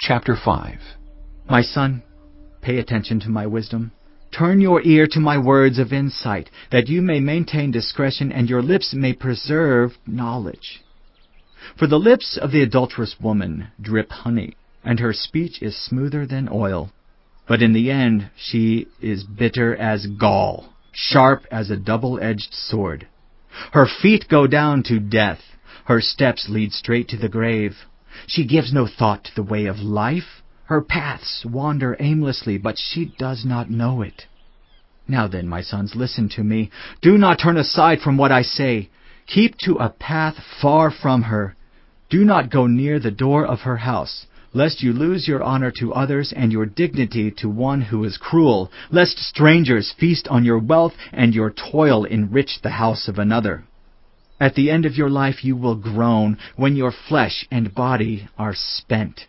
Chapter 5. My son, pay attention to my wisdom. Turn your ear to my words of insight, that you may maintain discretion and your lips may preserve knowledge. For the lips of the adulterous woman drip honey, and her speech is smoother than oil. But in the end she is bitter as gall, sharp as a double-edged sword. Her feet go down to death. Her steps lead straight to the grave. She gives no thought to the way of life. Her paths wander aimlessly, but she does not know it. Now then, my sons, listen to me. Do not turn aside from what I say. Keep to a path far from her. Do not go near the door of her house, lest you lose your honor to others and your dignity to one who is cruel, lest strangers feast on your wealth and your toil enrich the house of another. At the end of your life you will groan when your flesh and body are spent.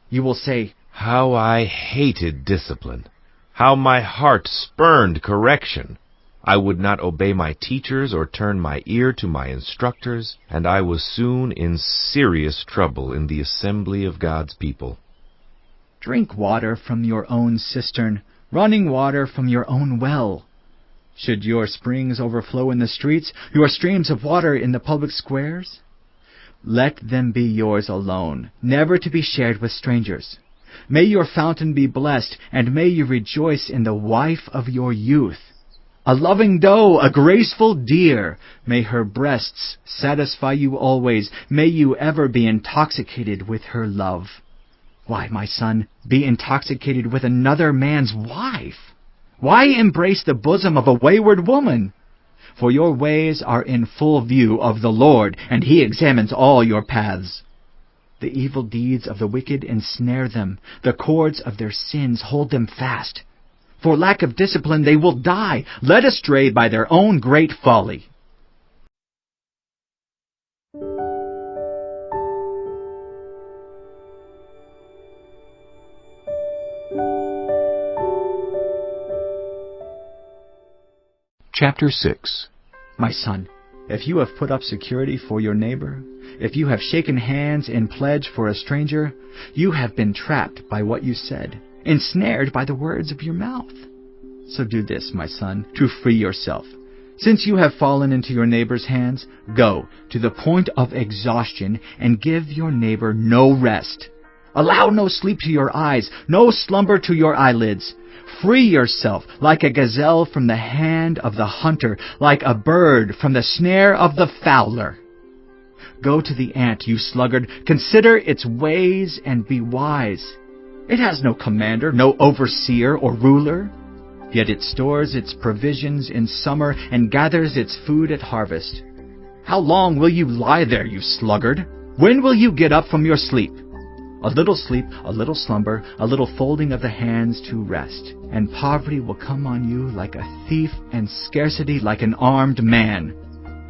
You will say, "How I hated discipline! How my heart spurned correction! I would not obey my teachers or turn my ear to my instructors, and I was soon in serious trouble in the assembly of God's people." Drink water from your own cistern, running water from your own well. Should your springs overflow in the streets, your streams of water in the public squares? Let them be yours alone, never to be shared with strangers. May your fountain be blessed, and may you rejoice in the wife of your youth. A loving doe, a graceful deer, may her breasts satisfy you always. May you ever be intoxicated with her love. Why, my son, be intoxicated with another man's wife? Why embrace the bosom of a wayward woman? For your ways are in full view of the Lord, and He examines all your paths. The evil deeds of the wicked ensnare them. The cords of their sins hold them fast. For lack of discipline they will die, led astray by their own great folly. Chapter 6. My son, if you have put up security for your neighbor, if you have shaken hands in pledge for a stranger, you have been trapped by what you said, ensnared by the words of your mouth. So do this, my son, to free yourself. Since you have fallen into your neighbor's hands, go to the point of exhaustion and give your neighbor no rest. Allow no sleep to your eyes, no slumber to your eyelids. Free yourself like a gazelle from the hand of the hunter, like a bird from the snare of the fowler. Go to the ant, you sluggard, consider its ways and be wise. It has no commander, no overseer or ruler. Yet it stores its provisions in summer and gathers its food at harvest. How long will you lie there, you sluggard? When will you get up from your sleep? A little sleep, a little slumber, a little folding of the hands to rest, and poverty will come on you like a thief and scarcity like an armed man.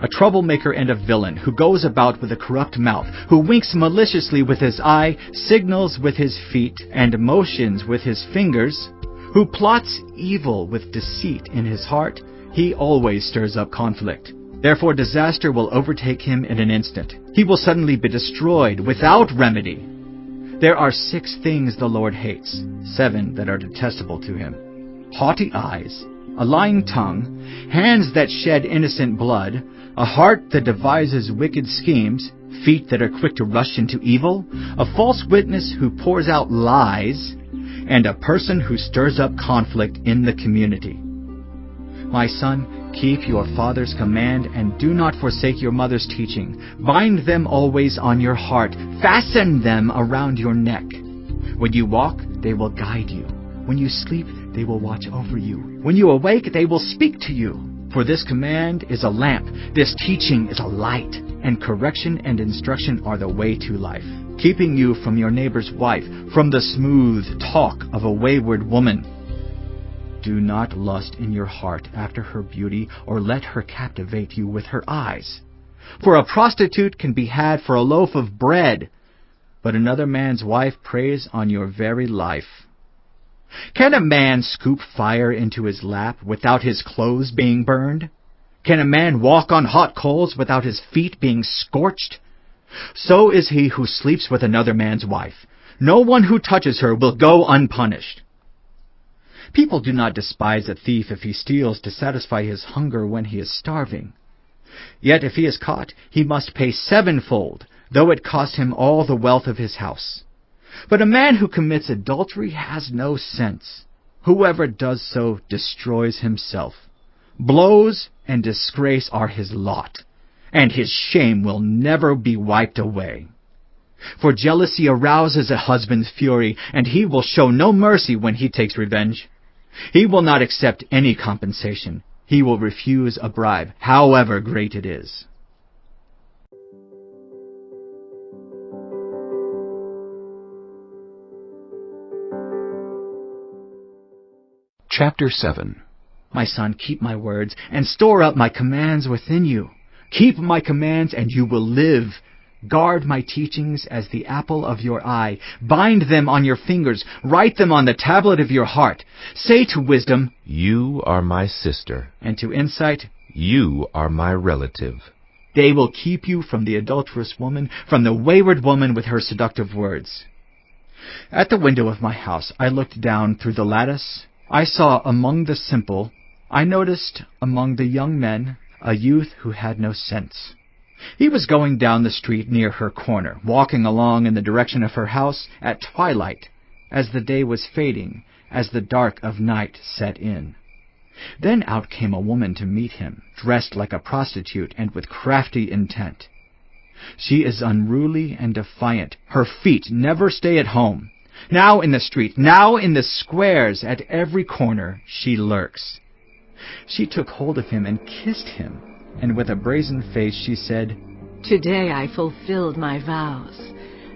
A troublemaker and a villain, who goes about with a corrupt mouth, who winks maliciously with his eye, signals with his feet, and motions with his fingers, who plots evil with deceit in his heart, he always stirs up conflict. Therefore disaster will overtake him in an instant. He will suddenly be destroyed without remedy. There are 6 things the Lord hates, 7 that are detestable to Him: haughty eyes, a lying tongue, hands that shed innocent blood, a heart that devises wicked schemes, feet that are quick to rush into evil, a false witness who pours out lies, and a person who stirs up conflict in the community. My son, keep your father's command and do not forsake your mother's teaching. Bind them always on your heart. Fasten them around your neck. When you walk, they will guide you. When you sleep, they will watch over you. When you awake, they will speak to you. For this command is a lamp, this teaching is a light, and correction and instruction are the way to life, keeping you from your neighbor's wife, from the smooth talk of a wayward woman. Do not lust in your heart after her beauty, or let her captivate you with her eyes. For a prostitute can be had for a loaf of bread, but another man's wife preys on your very life. Can a man scoop fire into his lap without his clothes being burned? Can a man walk on hot coals without his feet being scorched? So is he who sleeps with another man's wife. No one who touches her will go unpunished. People do not despise a thief if he steals to satisfy his hunger when he is starving. Yet if he is caught, he must pay sevenfold, though it cost him all the wealth of his house. But a man who commits adultery has no sense. Whoever does so destroys himself. Blows and disgrace are his lot, and his shame will never be wiped away. For jealousy arouses a husband's fury, and he will show no mercy when he takes revenge. He will not accept any compensation. He will refuse a bribe, however great it is. Chapter 7. My son, keep my words, and store up my commands within you. Keep my commands, and you will live. Guard my teachings as the apple of your eye. Bind them on your fingers. Write them on the tablet of your heart. Say to wisdom, You are my sister. And to insight, You are my relative. They will keep you from the adulterous woman, from the wayward woman with her seductive words. At the window of my house I looked down through the lattice. I saw among the simple, I noticed among the young men, a youth who had no sense. He was going down the street near her corner, walking along in the direction of her house at twilight, as the day was fading, as the dark of night set in. Then out came a woman to meet him, dressed like a prostitute and with crafty intent. She is unruly and defiant. Her feet never stay at home. Now in the street, now in the squares, at every corner she lurks. She took hold of him and kissed him, and with a brazen face she said, Today I fulfilled my vows,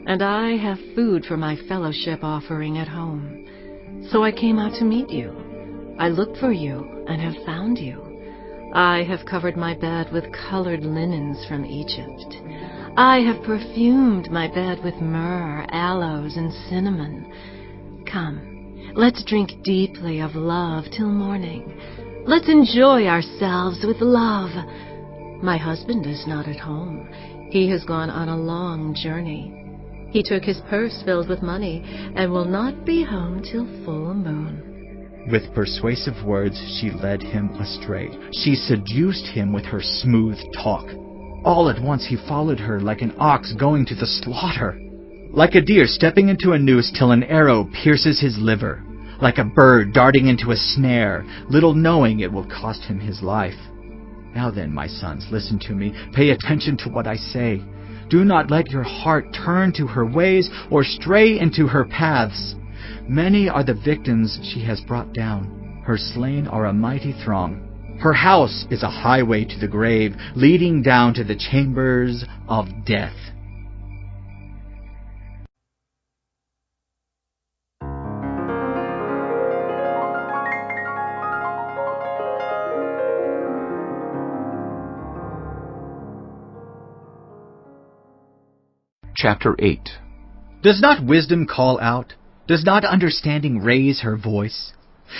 and I have food for my fellowship offering at home. So I came out to meet you. I looked for you and have found you. I have covered my bed with colored linens from Egypt. I have perfumed my bed with myrrh, aloes, and cinnamon. Come, let's drink deeply of love till morning. Let's enjoy ourselves with love. My husband is not at home. He has gone on a long journey. He took his purse filled with money and will not be home till full moon. With persuasive words she led him astray. She seduced him with her smooth talk. All at once he followed her like an ox going to the slaughter, like a deer stepping into a noose till an arrow pierces his liver, like a bird darting into a snare, little knowing it will cost him his life. Now then, my sons, listen to me. Pay attention to what I say. Do not let your heart turn to her ways or stray into her paths. Many are the victims she has brought down. Her slain are a mighty throng. Her house is a highway to the grave, leading down to the chambers of death. Chapter 8. Does not wisdom call out? Does not understanding raise her voice?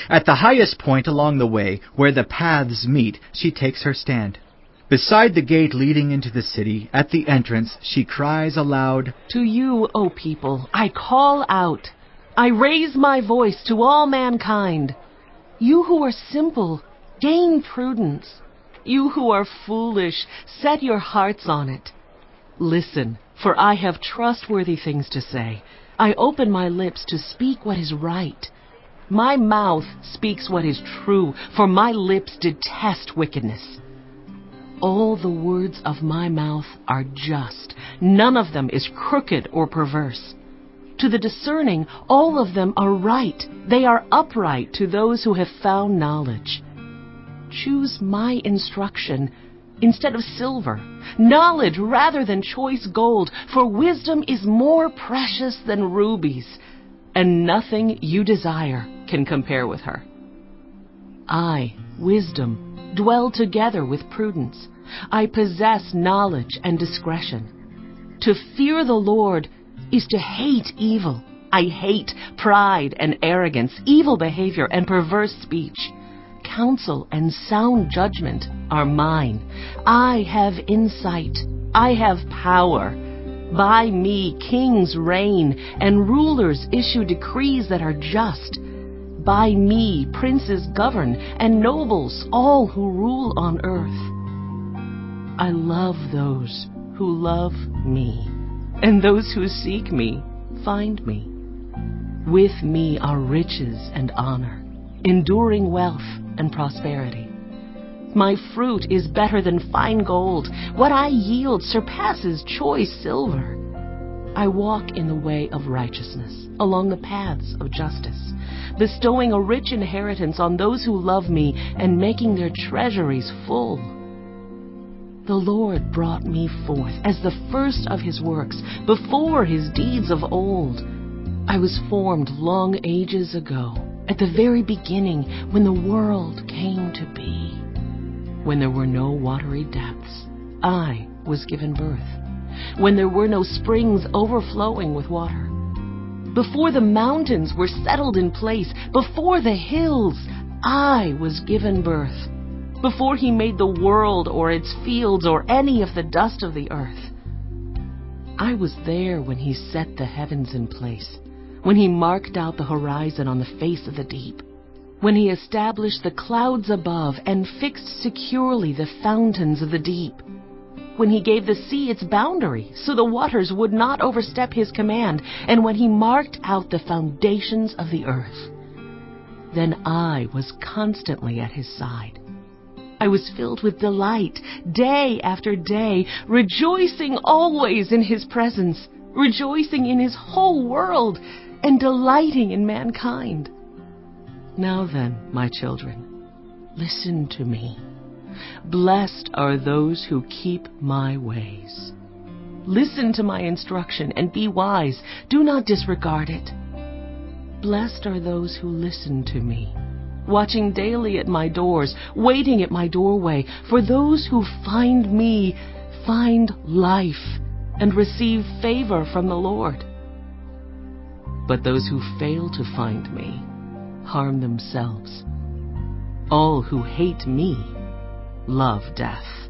At the highest point along the way, where the paths meet, she takes her stand. Beside the gate leading into the city, at the entrance, she cries aloud, To you, O people, I call out. I raise my voice to all mankind. You who are simple, gain prudence. You who are foolish, set your hearts on it. Listen, for I have trustworthy things to say. I open my lips to speak what is right. My mouth speaks what is true, for my lips detest wickedness. All the words of my mouth are just. None of them is crooked or perverse. To the discerning, all of them are right. They are upright to those who have found knowledge. Choose my instruction instead of silver, knowledge rather than choice gold, for wisdom is more precious than rubies, and nothing you desire can compare with her. I, wisdom, dwell together with prudence. I possess knowledge and discretion. To fear the Lord is to hate evil. I hate pride and arrogance, evil behavior and perverse speech. Counsel and sound judgment are mine. I have insight. I have power. By me kings reign, and rulers issue decrees that are just. By me princes govern, and nobles, all who rule on earth. I love those who love me, and those who seek me find me. With me are riches and honor, enduring wealth and prosperity. My fruit is better than fine gold. What I yield surpasses choice silver. I walk in the way of righteousness, along the paths of justice, bestowing a rich inheritance on those who love me and making their treasuries full. The Lord brought me forth as the first of his works, before his deeds of old. I was formed long ages ago, at the very beginning, when the world came to be. When there were no watery depths, I was given birth. When there were no springs overflowing with water. Before the mountains were settled in place, before the hills, I was given birth. Before he made the world or its fields or any of the dust of the earth. I was there when he set the heavens in place, when he marked out the horizon on the face of the deep, when he established the clouds above and fixed securely the fountains of the deep, when he gave the sea its boundary so the waters would not overstep his command, and when he marked out the foundations of the earth. Then I was constantly at his side. I was filled with delight day after day, rejoicing always in his presence, rejoicing in his whole world, and delighting in mankind. Now then, my children, listen to me. Blessed are those who keep my ways. Listen to my instruction and be wise. Do not disregard it. Blessed are those who listen to me, watching daily at my doors, waiting at my doorway. For those who find me find life and receive favor from the Lord. But those who fail to find me harm themselves. All who hate me love death.